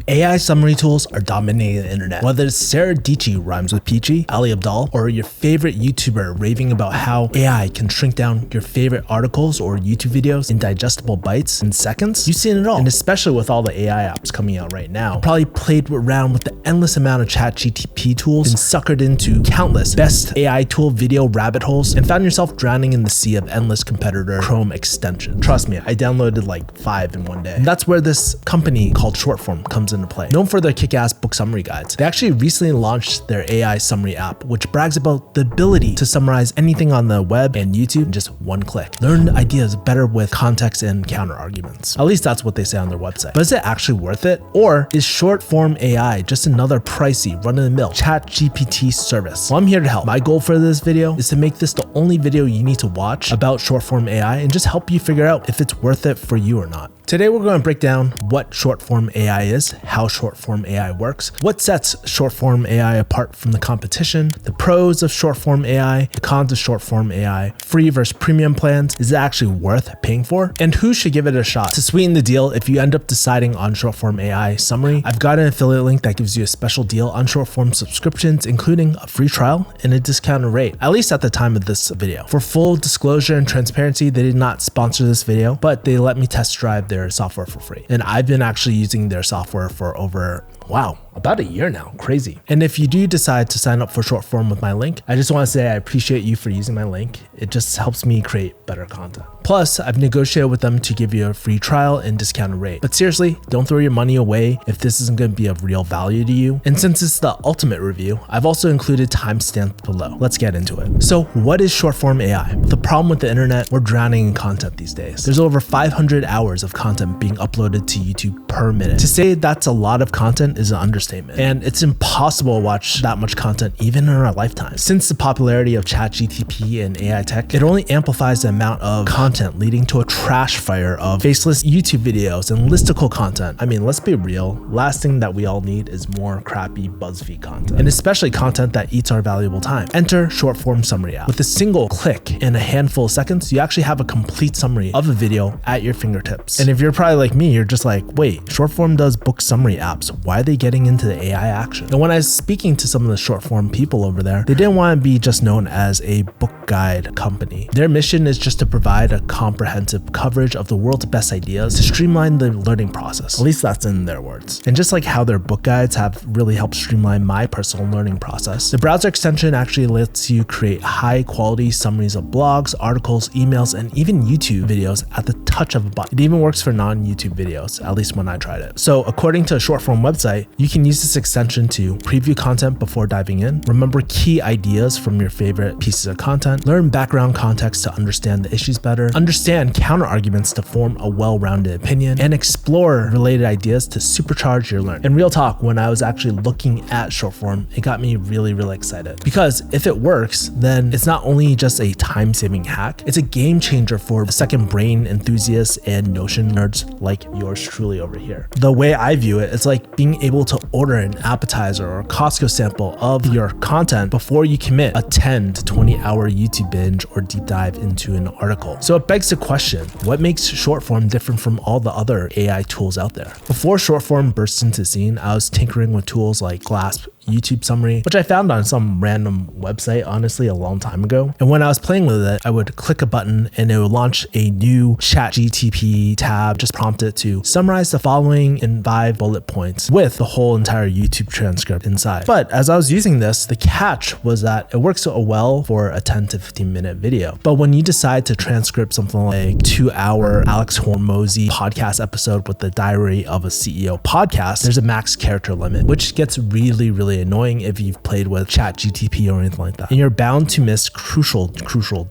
AI summary tools are dominating the internet. Whether it's Sarah Dietschy rhymes with Peachy, Ali Abdaal, or your favorite YouTuber raving about how AI can shrink down your favorite articles or YouTube videos in digestible bites in seconds, you've seen it all. And especially with all the AI apps coming out right now, probably played around with the endless amount of ChatGPT tools and suckered into countless best AI tool video rabbit holes and found yourself drowning in the sea of endless competitor Chrome extensions. Trust me, I downloaded like 5 in one day. And that's where this company called Shortform comes into play. Known for their kick-ass book summary guides, they actually recently launched their AI summary app, which brags about the ability to summarize anything on the web and YouTube in just one click. Learn ideas better with context and counter arguments. At least that's what they say on their website. But is it actually worth it? Or is short-form AI just another pricey, run-of-the-mill ChatGPT service? Well, I'm here to help. My goal for this video is to make this the only video you need to watch about short-form AI and just help you figure out if it's worth it for you or not. Today, we're going to break down what short-form AI is, how short-form AI works, what sets short-form AI apart from the competition, the pros of short-form AI, the cons of short-form AI, free versus premium plans, is it actually worth paying for, and who should give it a shot. To sweeten the deal, if you end up deciding on short-form AI summary, I've got an affiliate link that gives you a special deal on short-form subscriptions, including a free trial and a discounted rate, at least at the time of this video. For full disclosure and transparency, they did not sponsor this video, but they let me test drive their software for free. And I've been actually using their software for over, about a year now. Crazy. And if you do decide to sign up for Shortform with my link, I just want to say I appreciate you for using my link. It just helps me create better content. Plus, I've negotiated with them to give you a free trial and discounted rate. But seriously, don't throw your money away if this isn't going to be of real value to you. And since it's the ultimate review, I've also included timestamps below. Let's get into it. So what is short-form AI? The problem with the internet, we're drowning in content these days. There's over 500 hours of content being uploaded to YouTube per minute. To say that's a lot of content is an understatement. And it's impossible to watch that much content even in our lifetime. Since the popularity of ChatGPT and AI tech, it only amplifies the amount of content leading to a trash fire of faceless YouTube videos and listicle content. I mean, let's be real. Last thing that we all need is more crappy BuzzFeed content, and especially content that eats our valuable time. Enter short-form summary app. With a single click and a handful of seconds, you actually have a complete summary of a video at your fingertips. And if you're probably like me, you're just like, wait, short-form does book summary apps. Why are they getting into the AI action? And when I was speaking to some of the short-form people over there, they didn't want to be just known as a book guide company. Their mission is just to provide a comprehensive coverage of the world's best ideas to streamline the learning process. At least that's in their words. And just like how their book guides have really helped streamline my personal learning process, the browser extension actually lets you create high quality summaries of blogs, articles, emails, and even YouTube videos at the touch of a button. It even works for non-YouTube videos, at least when I tried it. So according to a short-form website, you can use this extension to preview content before diving in, remember key ideas from your favorite pieces of content, learn background context to understand the issues better, understand counter arguments to form a well-rounded opinion, and explore related ideas to supercharge your learning. And real talk, when I was actually looking at short-form, it got me really, really excited, because if it works, then it's not only just a time-saving hack, it's a game changer for second brain enthusiasts and Notion nerds like yours truly over here. The way I view it, it's like being able to order an appetizer or a Costco sample of your content before you commit a 10 to 20 hour YouTube binge or deep dive into an article. So it begs the question, what makes short-form different from all the other AI tools out there? Before short-form burst into the scene, I was tinkering with tools like Glasp, YouTube summary, which I found on some random website, honestly, a long time ago. And when I was playing with it, I would click a button and it would launch a new ChatGPT tab, just prompt it to summarize the following in 5 bullet points with the whole entire YouTube transcript inside. But as I was using this, the catch was that it works so well for a 10 to 15 minute video. But when you decide to transcript something like 2-hour Alex Hormozy podcast episode with the Diary of a CEO podcast, there's a max character limit, which gets really, really annoying if you've played with ChatGPT or anything like that. And you're bound to miss crucial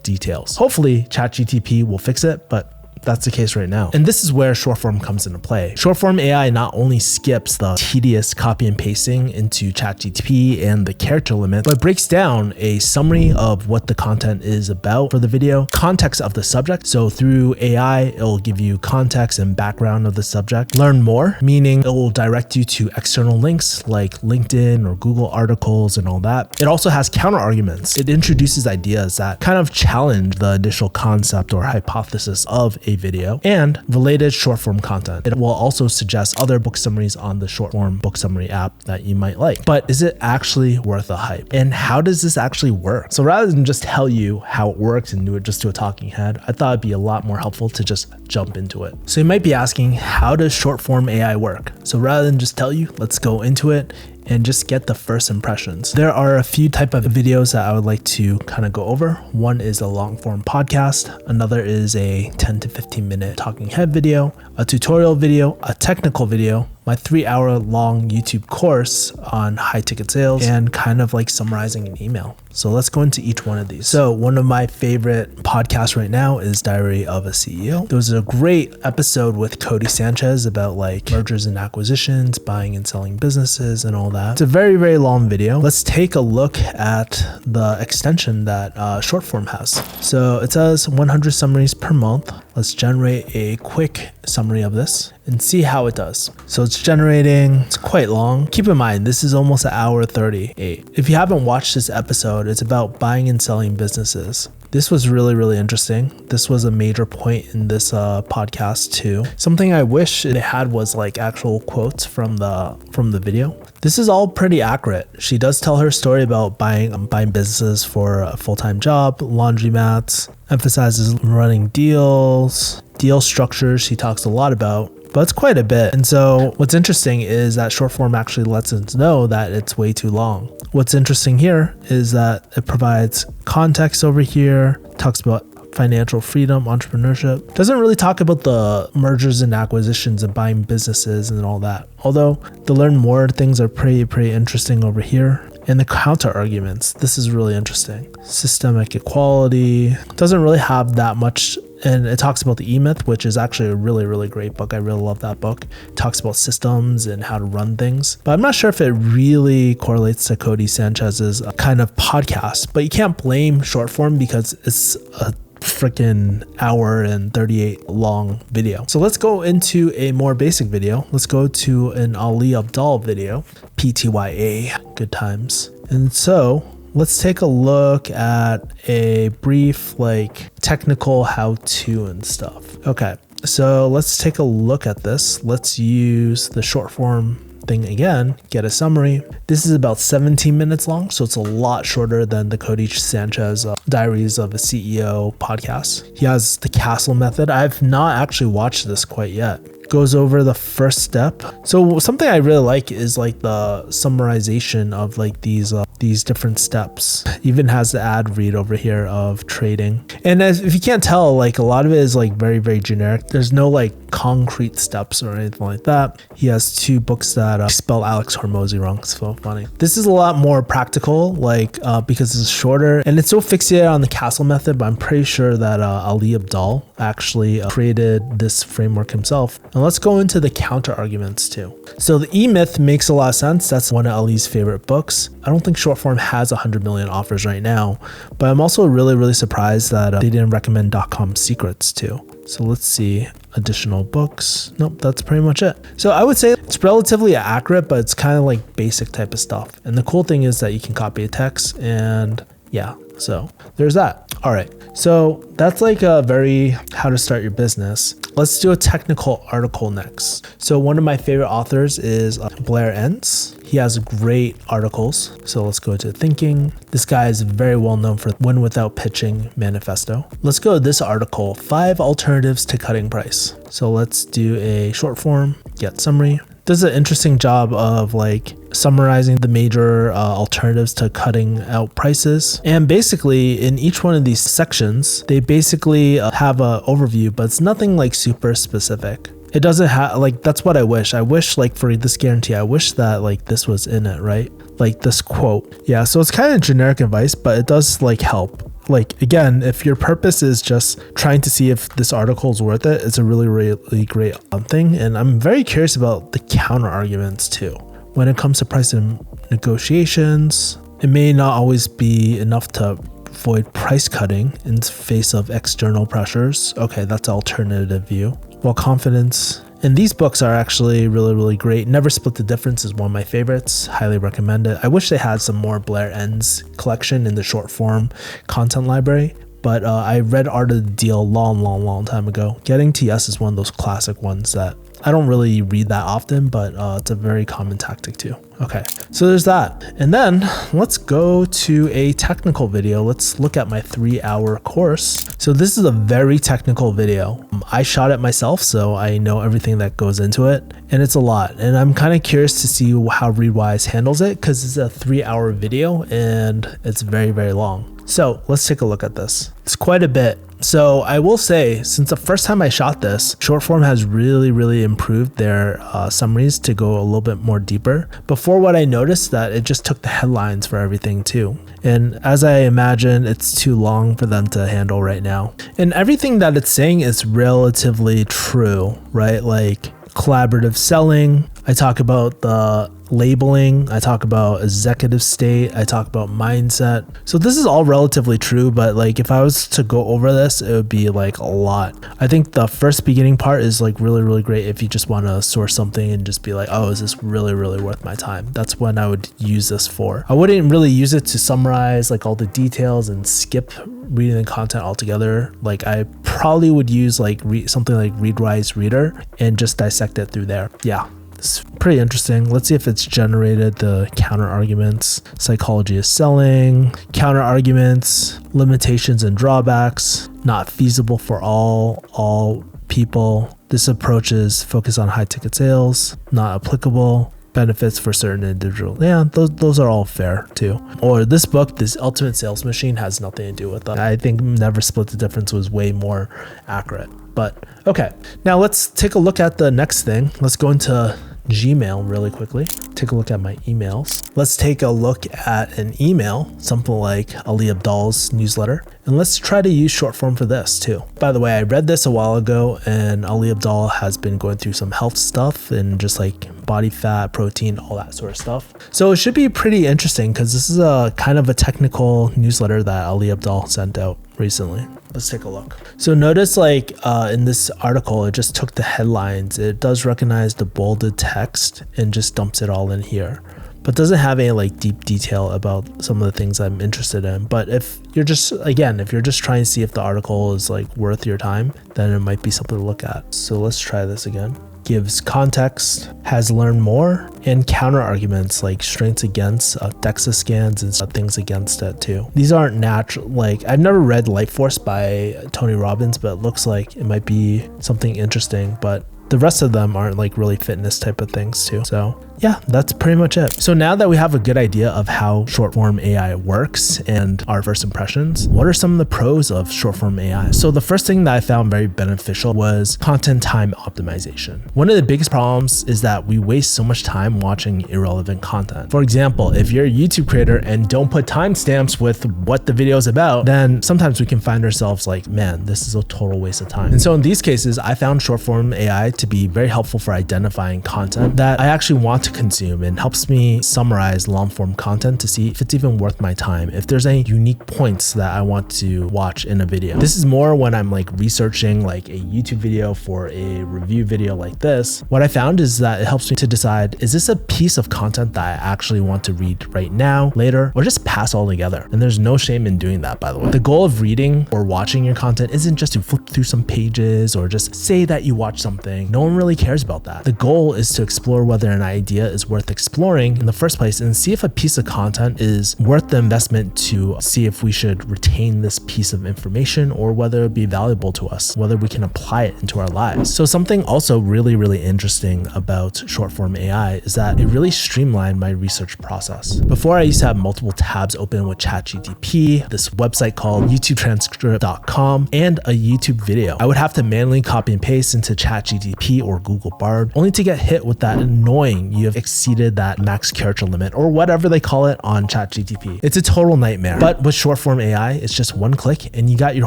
details. Hopefully ChatGPT will fix it, but that's the case right now. And this is where short-form comes into play. Short-form AI not only skips the tedious copy and pasting into ChatGPT and the character limit, but breaks down a summary of what the content is about for the video, context of the subject. So through AI, it'll give you context and background of the subject. Learn more, meaning it will direct you to external links like LinkedIn or Google articles and all that. It also has counter arguments. It introduces ideas that kind of challenge the initial concept or hypothesis of a a video, and related short form content. It will also suggest other book summaries on the short form book summary app that you might like. But is it actually worth a hype? And how does this actually work? So rather than just tell you how it works and do it just to a talking head, I thought it'd be a lot more helpful to just jump into it. So you might be asking, how does short form AI work? So rather than just tell you, let's go into it and just get the first impressions. There are a few type of videos that I would like to kind of go over. One is a long form podcast. Another is a 10 to 15 minute talking head video, a tutorial video, a technical video, my 3-hour long YouTube course on high ticket sales, and kind of like summarizing an email. So let's go into each one of these. So one of my favorite podcasts right now is Diary of a CEO. There was a great episode with Cody Sanchez about like mergers and acquisitions, buying and selling businesses and all that. It's a very, very long video. Let's take a look at the extension that Shortform has. So it says 100 summaries per month. Let's generate a quick summary of this and see how it does. So it's generating, it's quite long. Keep in mind, this is almost an hour 38. If you haven't watched this episode, it's about buying and selling businesses. This was really, really interesting. This was a major point in this podcast too. Something I wish it had was like actual quotes from the video. This is all pretty accurate. She does tell her story about buying businesses for a full-time job, laundromats, emphasizes running deals, deal structures she talks a lot about, but it's quite a bit. And so what's interesting is that short form actually lets us know that it's way too long. What's interesting here is that it provides context over here, talks about financial freedom, entrepreneurship. Doesn't really talk about the mergers and acquisitions and buying businesses and all that. Although the learn more things are pretty interesting over here. And the counter arguments, this is really interesting. Systemic equality doesn't really have that much. And it talks about the E-Myth, which is actually a really, really great book. I really love that book. It talks about systems and how to run things. But I'm not sure if it really correlates to Cody Sanchez's kind of podcast. But you can't blame short form because it's a freaking hour and 38 long video. So let's go into a more basic video. Let's go to an Ali Abdaal video, PTYA, good times. And so let's take a look at a brief like technical how-to and stuff. Okay, so let's take a look at this. Let's use the short form thing again, get a summary. This is about 17 minutes long, so it's a lot shorter than the Cody Sanchez Diaries of a CEO podcast. He has the castle method. I've not actually watched this quite yet. Goes over the first step. So something I really like is like the summarization of like these different steps. Even has the ad read over here of trading. And if you can't tell, like a lot of it is like very generic. There's no like concrete steps or anything like that. He has 2 books that spell Alex Hormozy wrong. It's so funny. This is a lot more practical, like because it's shorter and it's so fixated on the castle method, but I'm pretty sure that Ali Abdaal actually created this framework himself. And let's go into the counter arguments too. So the E-Myth makes a lot of sense. That's one of Ali's favorite books. I don't think short form has 100 million offers right now, but I'm also really surprised that they didn't recommend .com secrets too. So let's see additional books. Nope, that's pretty much it. So I would say it's relatively accurate, but it's kind of like basic type of stuff. And the cool thing is that you can copy a text and yeah, so there's that. All right, so that's like a very how to start your business. Let's do a technical article next. So one of my favorite authors is Blair Enns. He has great articles. So let's go to thinking. This guy is very well known for Win Without Pitching Manifesto. Let's go to this article, 5 alternatives to cutting price. So let's do a short form, get summary. Does an interesting job of like summarizing the major alternatives to cutting out prices. And basically in each one of these sections, they basically have an overview, but it's nothing like super specific. It doesn't have like, that's what I wish. I wish like for this guarantee, I wish that like this was in it, right? Like this quote. Yeah, so it's kind of generic advice, but it does like help. Like again, if your purpose is just trying to see if this article is worth it, it's a really great thing. And I'm very curious about the counter arguments too. When it comes to price and negotiations, it may not always be enough to avoid price cutting in the face of external pressures. Okay, that's an alternative view. While confidence, and these books are actually really great. Never Split the Difference is one of my favorites. Highly recommend it. I wish they had some more Blair Enns collection in the short form content library, but I read Art of the Deal a long time ago. Getting to Yes is one of those classic ones that I don't really read that often, but it's a very common tactic too. Okay, so there's that. And then let's go to a technical video. Let's look at my 3-hour course. So this is a very technical video. I shot it myself, so I know everything that goes into it, and it's a lot. And I'm kind of curious to see how Readwise handles it, because it's a 3-hour video and it's very, very long. So let's take a look at this. It's quite a bit. So I will say, since the first time I shot this, shortform has really improved their summaries to go a little bit more deeper. Before, what I noticed that it just took the headlines for everything too. And as I imagine, it's too long for them to handle right now. And everything that it's saying is relatively true, right? Like collaborative selling. I talk about the labeling, I talk about executive state, I talk about mindset. So this is all relatively true, but like if I was to go over this, it would be like a lot. I think the first beginning part is like really great if you just want to source something and just be like, oh, is this really worth my time? That's when I would use this for. I wouldn't really use it to summarize like all the details and skip reading the content altogether. Like I probably would use like something like Readwise Reader and just dissect it through there. Yeah. It's pretty interesting. Let's see if it's generated the counter arguments. Psychology of selling, counter arguments, limitations and drawbacks, not feasible for all people. This approach is focused on high ticket sales, not applicable. Benefits for certain individuals. Yeah, those are all fair too. Or this book, This Ultimate Sales Machine, has nothing to do with that. I think Never Split the Difference was way more accurate. But okay, now let's take a look at the next thing. Let's go into Gmail really quickly. Take a look at my emails. Let's take a look at an email, something like Ali Abdal's newsletter. And let's try to use short form for this too. By the way, I read this a while ago, and Ali Abdal has been going through some health stuff and just like body fat, protein, all that sort of stuff. So it should be pretty interesting because this is a kind of a technical newsletter that Ali Abdal sent out recently. Let's take a look. So notice like in this article, it just took the headlines. It does recognize the bolded text and just dumps it all in here, but doesn't have any like deep detail about some of the things I'm interested in. But if you're just, again, if you're just trying to see if the article is like worth your time, then it might be something to look at. So let's try this again. Gives context, has learned more, and counter arguments like strengths against, DEXA scans and things against it too. These aren't natural. Like I've never read Life Force by Tony Robbins, but it looks like it might be something interesting, but the rest of them aren't like really fitness type of things too. So yeah, that's pretty much it. So now that we have a good idea of how short form AI works and our first impressions, what are some of the pros of short form AI? So the first thing that I found very beneficial was content time optimization. One of the biggest problems is that we waste so much time watching irrelevant content. For example, if you're a YouTube creator and don't put timestamps with what the video is about, then sometimes we can find ourselves like, man, this is a total waste of time. And so in these cases, I found short form AI to be very helpful for identifying content that I actually want to consume, and helps me summarize long form content to see if it's even worth my time, if there's any unique points that I want to watch in a video. This is more when I'm like researching like a YouTube video for a review video like this. What I found is that it helps me to decide, is this a piece of content that I actually want to read right now, later, or just pass altogether? And there's no shame in doing that, by the way. The goal of reading or watching your content isn't just to flip through some pages or just say that you watched something. No one really cares about that. The goal is to explore whether an idea is worth exploring in the first place and see if a piece of content is worth the investment to see if we should retain this piece of information or whether it would be valuable to us, whether we can apply it into our lives. So something also really interesting about short form AI is that it really streamlined my research process. Before, I used to have multiple tabs open with ChatGPT, this website called YouTubetranscript.com, and a YouTube video. I would have to manually copy and paste into ChatGPT or Google Bard, only to get hit with that annoying "you have exceeded that max character limit" or whatever they call it on ChatGPT. It's a total nightmare. But with short form AI, it's just one click and you got your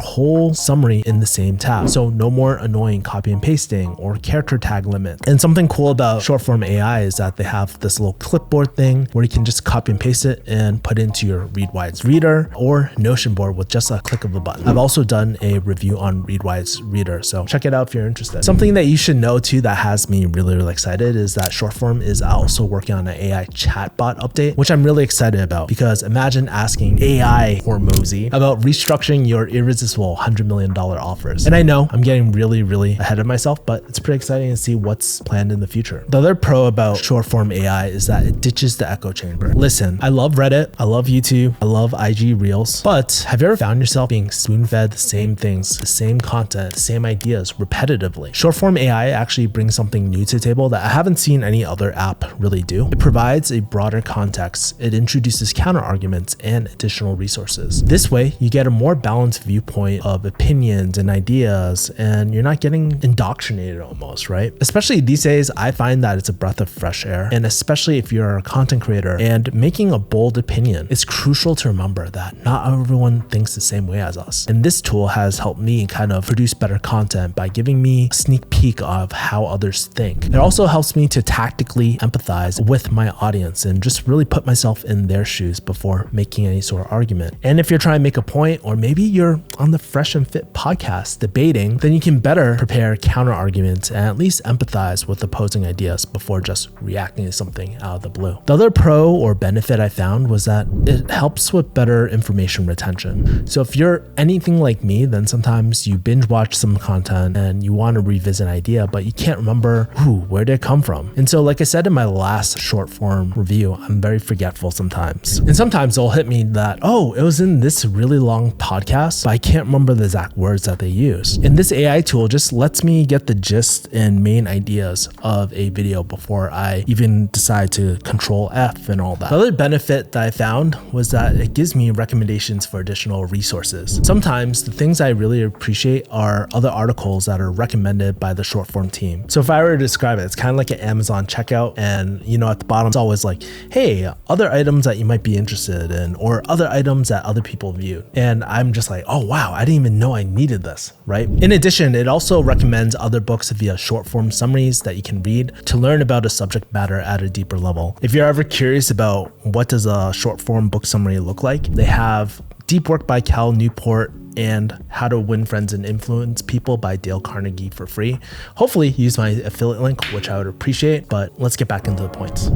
whole summary in the same tab. So no more annoying copy and pasting or character tag limit. And something cool about short form AI is that they have this little clipboard thing where you can just copy and paste it and put into your Readwise Reader or Notion board with just a click of a button. I've also done a review on Readwise Reader, so check it out if you're interested. Something that you should know too that has me really excited is that short form is also working on an AI chatbot update, which I'm really excited about, because imagine asking AI or Mosey about restructuring your irresistible $100 million offers. And I know I'm getting really ahead of myself, but it's pretty exciting to see what's planned in the future. The other pro about short form AI is that it ditches the echo chamber. Listen, I love Reddit, I love YouTube, I love IG Reels, but have you ever found yourself being spoon-fed the same things, the same content, the same ideas repetitively? Short form AI actually brings something new to the table that I haven't seen any other app really do. It provides a broader context, it introduces counter arguments and additional resources. This way, you get a more balanced viewpoint of opinions and ideas, and you're not getting indoctrinated almost, right? Especially these days, I find that it's a breath of fresh air, and especially if you're a content creator and making a bold opinion, it's crucial to remember that not everyone thinks the same way as us. And this tool has helped me kind of produce better content by giving me a sneak peek of how others think. It also helps me to tactically empathize with my audience and just really put myself in their shoes before making any sort of argument. And if you're trying to make a point, or maybe you're on the Fresh and Fit podcast debating, then you can better prepare counter arguments and at least empathize with opposing ideas before just reacting to something out of the blue. The other pro or benefit I found was that it helps with better information retention. So if you're anything like me, then sometimes you binge watch some content and you want to revisit an idea, but you can't remember where did it come from. And so like I said in my last short form review, I'm very forgetful sometimes. And sometimes it'll hit me that, oh, it was in this really long podcast, but I can't remember the exact words that they use. And this AI tool just lets me get the gist and main ideas of a video before I even decide to control F and all that. The other benefit that I found was that it gives me recommendations for additional resources. Sometimes the things I really appreciate are other articles that are recommended by the short form team. So if I were to describe it, it's kind of like an Amazon checkout, and at the bottom it's always like, hey, other items that you might be interested in, or other items that other people viewed. And I'm just like, oh wow, I didn't even know I needed this, right? In addition, it also recommends other books via short form summaries that you can read to learn about a subject matter at a deeper level. If you're ever curious about what does a short form book summary look like, they have Deep Work by Cal Newport and How to Win Friends and Influence People by Dale Carnegie for free. Hopefully use my affiliate link, which I would appreciate, but let's get back into the points.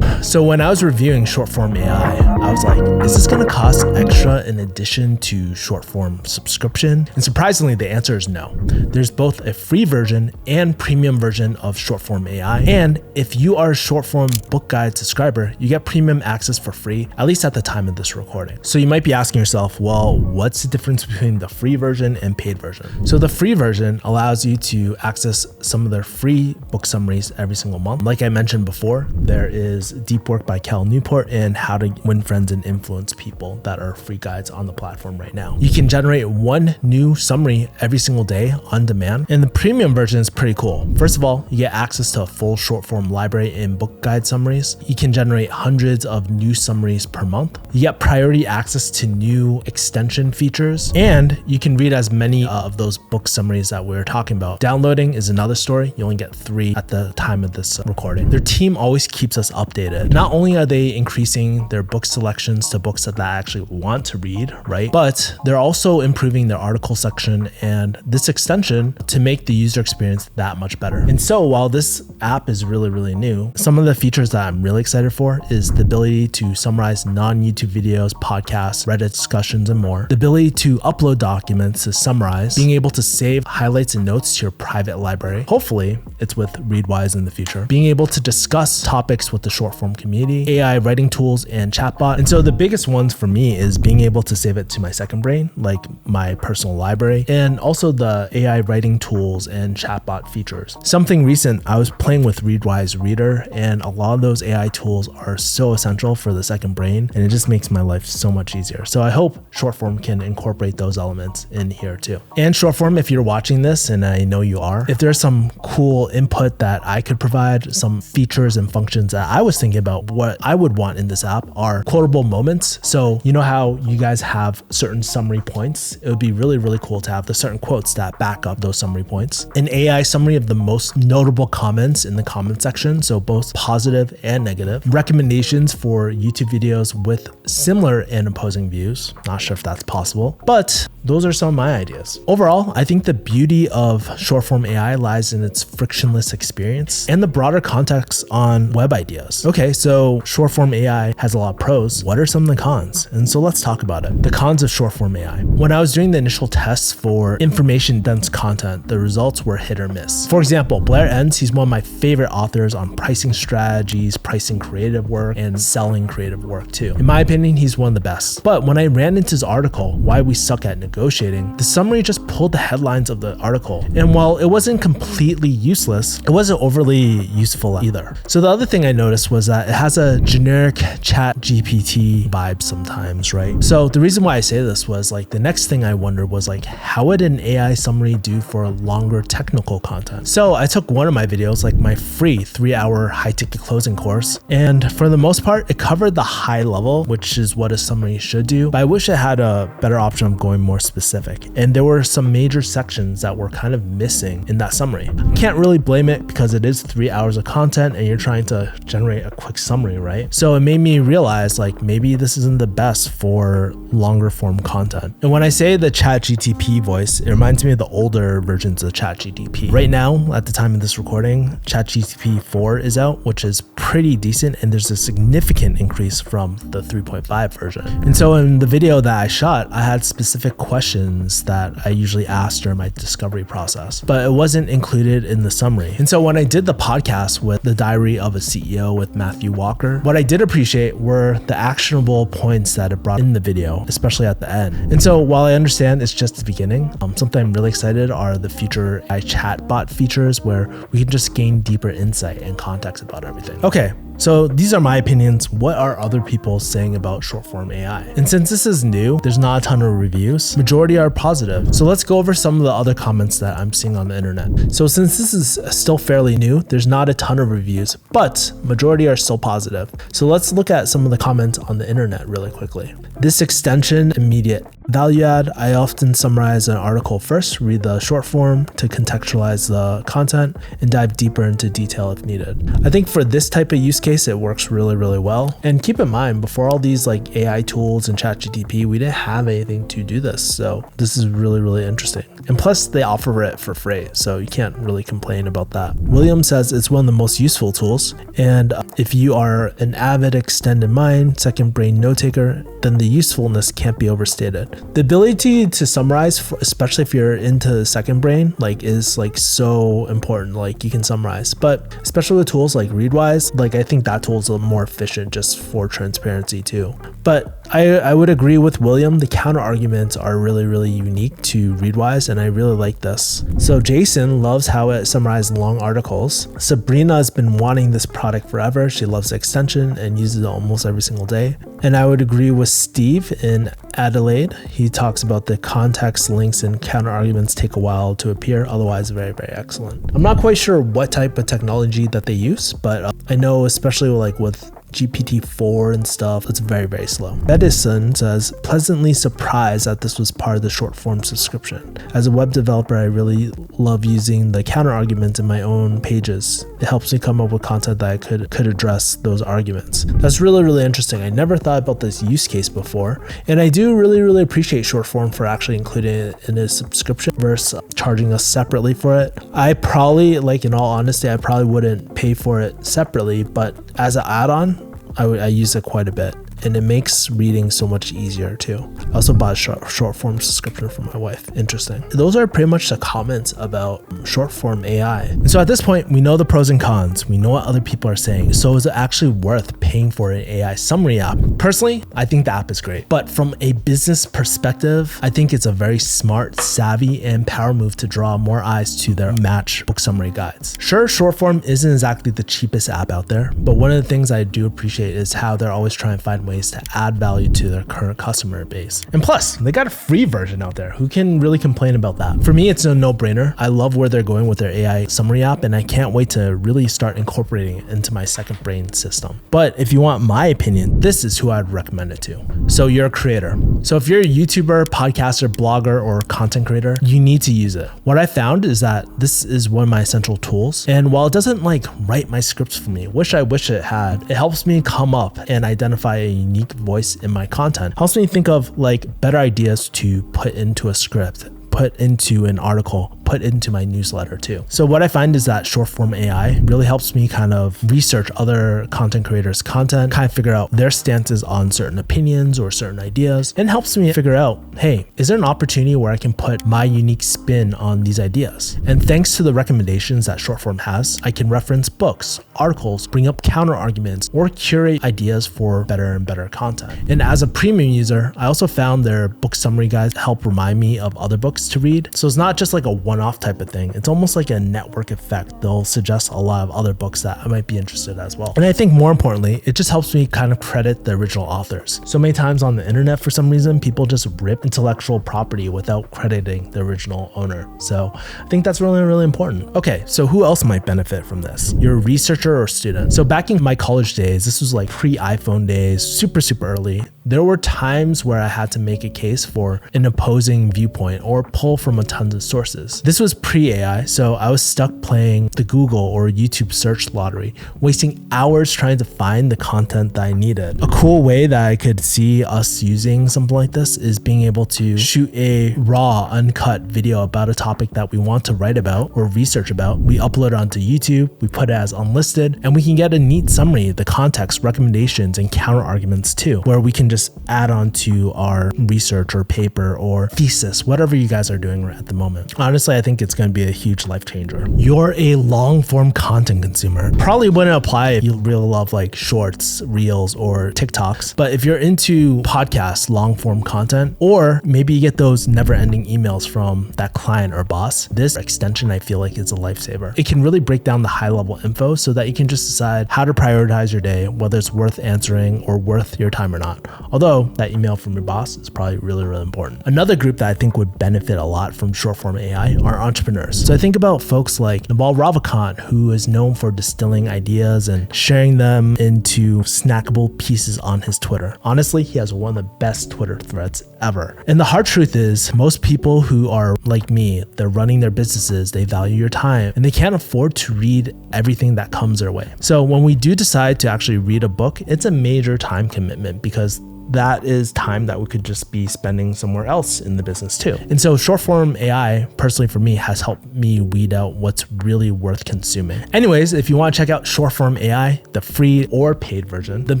So when I was reviewing short form AI, I was like, is this going to cost extra in addition to short form subscription? And surprisingly, the answer is no. There's both a free version and premium version of short form AI. And if you are a short form book guide subscriber, you get premium access for free, at least at the time of this recording. So you might be asking yourself, well, what's the difference between the free version and paid version? So the free version allows you to access some of their free book summaries every single month. Like I mentioned before, there is Deep Work by Cal Newport and How to Win Friends and Influence People that are free guides on the platform right now. You can generate one new summary every single day on demand, and the premium version is pretty cool. First of all, you get access to a full short form library and book guide summaries. You can generate hundreds of new summaries per month. You get priority access to new extension features, and you can read as many of those book summaries that we were talking about. Downloading is another story. You only get 3 at the time of this recording. Their team always keeps us updated. Not only are they increasing their book selections to books that I actually want to read, right? But they're also improving their article section and this extension to make the user experience that much better. And so while this app is really new, some of the features that I'm really excited for is the ability to summarize non-YouTube videos, podcasts, Reddit discussions, and more. The ability to upload documents to summarize, being able to save highlights and notes to your private library. Hopefully it's with Readwise in the future. Being able to discuss topics with the short form community, AI writing tools, and chatbot. And so the biggest ones for me is being able to save it to my second brain, like my personal library, and also the AI writing tools and chatbot features. Something recent, I was playing with Readwise Reader, and a lot of those AI tools are so essential for the second brain, and it just makes my life so much easier. So I hope shortform can incorporate those elements in here too. And shortform, if you're watching this, and I know you are, if there's some cool input that I could provide, some features and functions that I was thinking thinking about what I would want in this app are quotable moments. So you know how you guys have certain summary points? It would be really, really cool to have the certain quotes that back up those summary points. An AI summary of the most notable comments in the comment section, so both positive and negative. Recommendations for YouTube videos with similar and opposing views. Not sure if that's possible, but those are some of my ideas. Overall, I think the beauty of short-form AI lies in its frictionless experience and the broader context on web ideas. Okay, so short-form AI has a lot of pros. What are some of the cons? And so let's talk about it. The cons of short-form AI. When I was doing the initial tests for information-dense content, the results were hit or miss. For example, Blair Enns, he's one of my favorite authors on pricing strategies, pricing creative work, and selling creative work too. In my opinion, he's one of the best. But when I ran into his article, Why We Suck at Negotiating, the summary just pulled the headlines of the article. And while it wasn't completely useless, it wasn't overly useful either. So the other thing I noticed was that it has a generic chat GPT vibe sometimes, right? So the reason why I say this was like the next thing I wondered was like, how would an AI summary do for longer technical content? So I took one of my videos, like my free 3-hour high ticket closing course. And for the most part, it covered the high level, which is what a summary should do. But I wish it had a better option of going more specific. And there were some major sections that were kind of missing in that summary. Can't really blame it because it is 3 hours of content and you're trying to generate a quick summary, right? So it made me realize like maybe this isn't the best for longer form content. And when I say the ChatGPT voice, it reminds me of the older versions of ChatGPT. Right now, at the time of this recording, ChatGPT 4 is out, which is pretty decent, and there's a significant increase from the 3.5 version. And so in the video that I shot, I had specific questions that I usually ask during my discovery process, but it wasn't included in the summary. And so when I did the podcast with The Diary of a CEO with Matthew Walker, what I did appreciate were the actionable points that it brought in the video, especially at the end. And so while I understand it's just the beginning, something I'm really excited are the future AI chatbot features where we can just gain deeper insight and context about everything. Okay, so these are my opinions. What are other people saying about short-form AI? And since this is new, there's not a ton of reviews. Majority are positive. So let's go over some of the other comments that I'm seeing on the internet. So since this is still fairly new, there's not a ton of reviews, but majority are still positive. So let's look at some of the comments on the internet really quickly. This extension, immediate. Value add, I often summarize an article first, read the short form to contextualize the content, and dive deeper into detail if needed. I think for this type of use case, it works really, really well. And keep in mind, before all these like AI tools and ChatGPT, we didn't have anything to do this. So this is really, really interesting. And plus they offer it for free, so you can't really complain about that. William says it's one of the most useful tools. And if you are an avid extended mind, second brain note taker, then the usefulness can't be overstated. The ability to summarize, especially if you're into second brain, like is like so important. Like you can summarize, but especially with tools like Readwise, like I think that tool is a little more efficient just for transparency too. But I would agree with William. The counter arguments are really, really unique to Readwise, and I really like this. So Jason loves how it summarizes long articles. Sabrina has been wanting this product forever. She loves the extension and uses it almost every single day. And I would agree with Steve in Adelaide. He talks about the context, links, and counter arguments take a while to appear. Otherwise, very, very excellent. I'm not quite sure what type of technology that they use, but I know especially like with GPT-4 and stuff, it's very, very slow. Edison says, pleasantly surprised that this was part of the short form subscription. As a web developer, I really love using the counter arguments in my own pages. It helps me come up with content that I could address those arguments. That's really, really interesting. I never thought about this use case before. And I do really, really appreciate short form for actually including it in a subscription versus charging us separately for it. I probably, like in all honesty, I probably wouldn't pay for it separately, but as an add-on, I use it quite a bit. And it makes reading so much easier too. I also bought a short form subscription for my wife. Interesting. Those are pretty much the comments about short form AI. And so at this point, we know the pros and cons. We know what other people are saying. So is it actually worth paying for an AI summary app? Personally, I think the app is great. But from a business perspective, I think it's a very smart, savvy, and power move to draw more eyes to their match book summary guides. Sure, short form isn't exactly the cheapest app out there, but one of the things I do appreciate is how they're always trying to find ways to add value to their current customer base. And plus, they got a free version out there. Who can really complain about that? For me, it's a no-brainer. I love where they're going with their AI summary app, and I can't wait to really start incorporating it into my second brain system. But if you want my opinion, this is who I'd recommend it to. So you're a creator. So if you're a YouTuber, podcaster, blogger, or content creator, you need to use it. What I found is that this is one of my essential tools. And while it doesn't like write my scripts for me, I wish it had, it helps me come up and identify a unique voice in my content. Helps me think of like better ideas to put into a script, put into an article, put into my newsletter too. So what I find is that short form AI really helps me kind of research other content creators' content, kind of figure out their stances on certain opinions or certain ideas, and helps me figure out, hey, is there an opportunity where I can put my unique spin on these ideas? And thanks to the recommendations that short form has, I can reference books, articles, bring up counter arguments, or curate ideas for better and better content. And as a premium user, I also found their book summary guides help remind me of other books to read. So it's not just like a one-off type of thing. It's almost like a network effect. They'll suggest a lot of other books that I might be interested as well. And I think more importantly, it just helps me kind of credit the original authors. So many times on the internet, for some reason, people just rip intellectual property without crediting the original owner. So I think that's really, really important. Okay, so who else might benefit from this? You're a researcher or student. So back in my college days, this was like pre-iPhone days, super early. There were times where I had to make a case for an opposing viewpoint or pull from a ton of sources. This was pre-AI, so I was stuck playing the Google or YouTube search lottery, wasting hours trying to find the content that I needed. A cool way that I could see us using something like this is being able to shoot a raw, uncut video about a topic that we want to write about or research about. We upload it onto YouTube, we put it as unlisted, and we can get a neat summary, the context, recommendations, and counter arguments too, where we can just add on to our research or paper or thesis, whatever you guys are doing at the moment. Honestly, I think it's going to be a huge life changer. You're a long form content consumer. Probably wouldn't apply if you really love like shorts, reels, or TikToks. But if you're into podcasts, long form content, or maybe you get those never ending emails from that client or boss, this extension I feel like is a lifesaver. It can really break down the high level info so that you can just decide how to prioritize your day, whether it's worth answering or worth your time or not. Although that email from your boss is probably really, really important. Another group that I think would benefit a lot from short form AI are entrepreneurs. So I think about folks like Naval Ravikant, who is known for distilling ideas and sharing them into snackable pieces on his Twitter. Honestly, he has one of the best Twitter threads ever. And the hard truth is, most people who are like me, they're running their businesses, they value your time, and they can't afford to read everything that comes their way. So when we do decide to actually read a book, it's a major time commitment because that is time that we could just be spending somewhere else in the business too. And so short form AI, personally for me, has helped me weed out what's really worth consuming. Anyways, if you want to check out short form AI, the free or paid version, then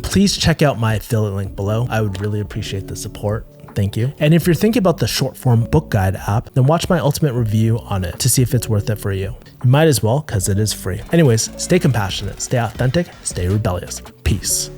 please check out my affiliate link below. I would really appreciate the support. Thank you. And if you're thinking about the short form book guide app, then watch my ultimate review on it to see if it's worth it for you. You might as well, because it is free. Anyways, stay compassionate, stay authentic, stay rebellious. Peace.